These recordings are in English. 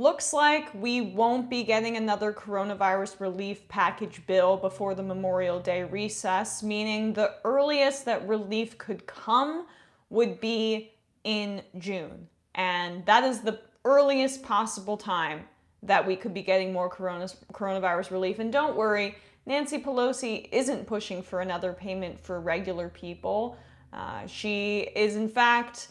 Looks like we won't be getting another coronavirus relief package bill before the Memorial Day recess, meaning the earliest that relief could come would be in June. And that is the earliest possible time that we could be getting more coronavirus relief. And don't worry, Nancy Pelosi isn't pushing for another payment for regular people. She is, in fact,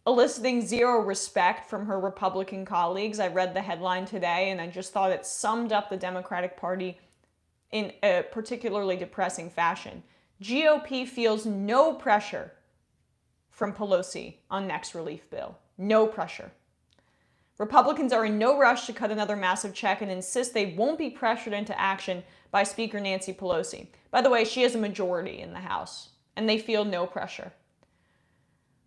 eliciting zero respect from her Republican colleagues. I read the headline today and I just thought it summed up the Democratic Party in a particularly depressing fashion. GOP feels no pressure from Pelosi on next relief bill. No pressure. Republicans are in no rush to cut another massive check and insist they won't be pressured into action by Speaker Nancy Pelosi. By the way, she has a majority in the House, and they feel no pressure.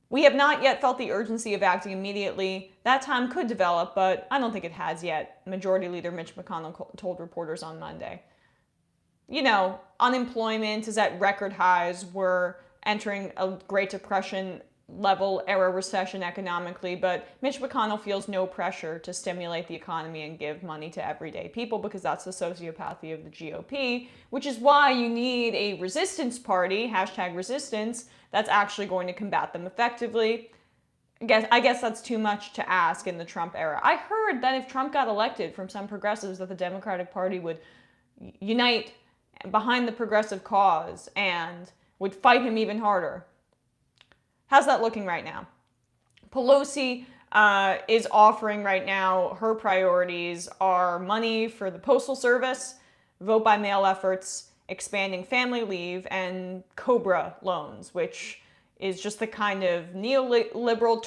We have not yet felt the urgency of acting immediately. That time could develop, but I don't think it has yet, Majority Leader Mitch McConnell told reporters on Monday. You know, unemployment is at record highs. We're entering a Great Depression level era recession economically, but Mitch McConnell feels no pressure to stimulate the economy and give money to everyday people because that's the sociopathy of the GOP, which is why you need a resistance party, #resistance, that's actually going to combat them effectively. I guess that's too much to ask in the Trump era. I heard that if Trump got elected, from some progressives, that the Democratic Party would unite behind the progressive cause and would fight him even harder. How's that looking right now? Pelosi is offering right now, her priorities are money for the Postal Service, vote-by-mail efforts, expanding family leave, and COBRA loans, which is just the kind of neoliberal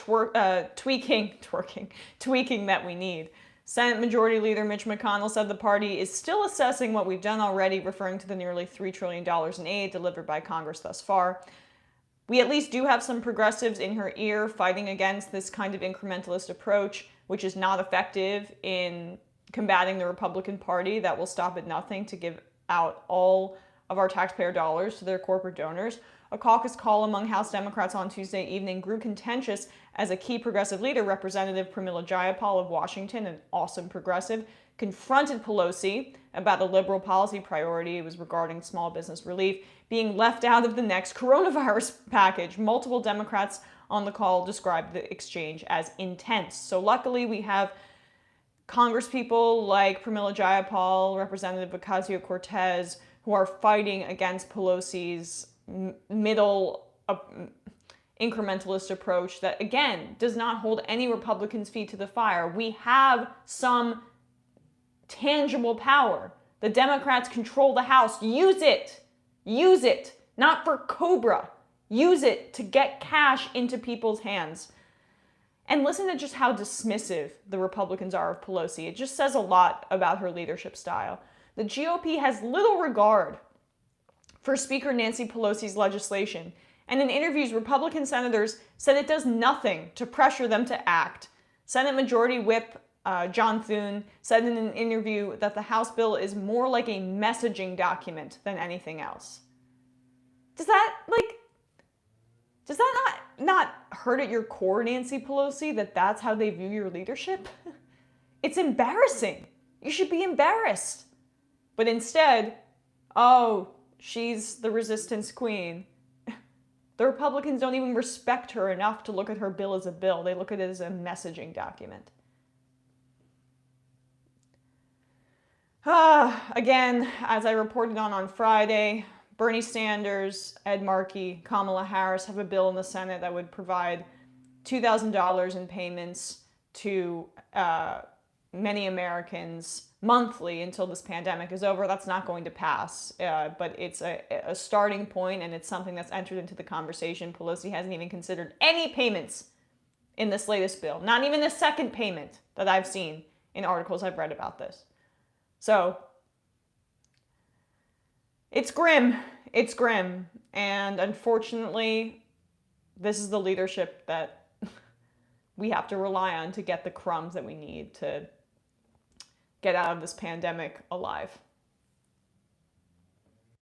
tweaking that we need. Senate Majority Leader Mitch McConnell said the party is still assessing what we've done already, referring to the nearly $3 trillion in aid delivered by Congress thus far. We at least do have some progressives in her ear fighting against this kind of incrementalist approach, which is not effective in combating the Republican Party that will stop at nothing to give out all of our taxpayer dollars to their corporate donors. A caucus call among House Democrats on Tuesday evening grew contentious as a key progressive leader, Representative Pramila Jayapal of Washington, an awesome progressive, confronted Pelosi about a liberal policy priority. It was regarding small business relief being left out of the next coronavirus package. Multiple Democrats on the call described the exchange as intense. So luckily we have congresspeople like Pramila Jayapal, Representative Ocasio-Cortez, who are fighting against Pelosi's middle incrementalist approach that, again, does not hold any Republicans' feet to the fire. We have some tangible power. The Democrats control the House. Use it. Use it. Not for COBRA. Use it to get cash into people's hands. And listen to just how dismissive the Republicans are of Pelosi. It just says a lot about her leadership style. The GOP has little regard for Speaker Nancy Pelosi's legislation. And in interviews, Republican senators said it does nothing to pressure them to act. Senate Majority Whip John Thune said in an interview that the House bill is more like a messaging document than anything else. Does that not hurt at your core, Nancy Pelosi, that that's how they view your leadership? It's embarrassing. You should be embarrassed. But instead, oh, she's the resistance queen. The Republicans don't even respect her enough to look at her bill as a bill. They look at it as a messaging document. Again, as I reported on Friday, Bernie Sanders, Ed Markey, Kamala Harris have a bill in the Senate that would provide $2,000 in payments to many Americans monthly until this pandemic is over. That's not going to pass, but it's a starting point, and it's something that's entered into the conversation. Pelosi hasn't even considered any payments in this latest bill, not even a second payment that I've seen in articles I've read about this. So it's grim. It's grim. And unfortunately, this is the leadership that we have to rely on to get the crumbs that we need to get out of this pandemic alive.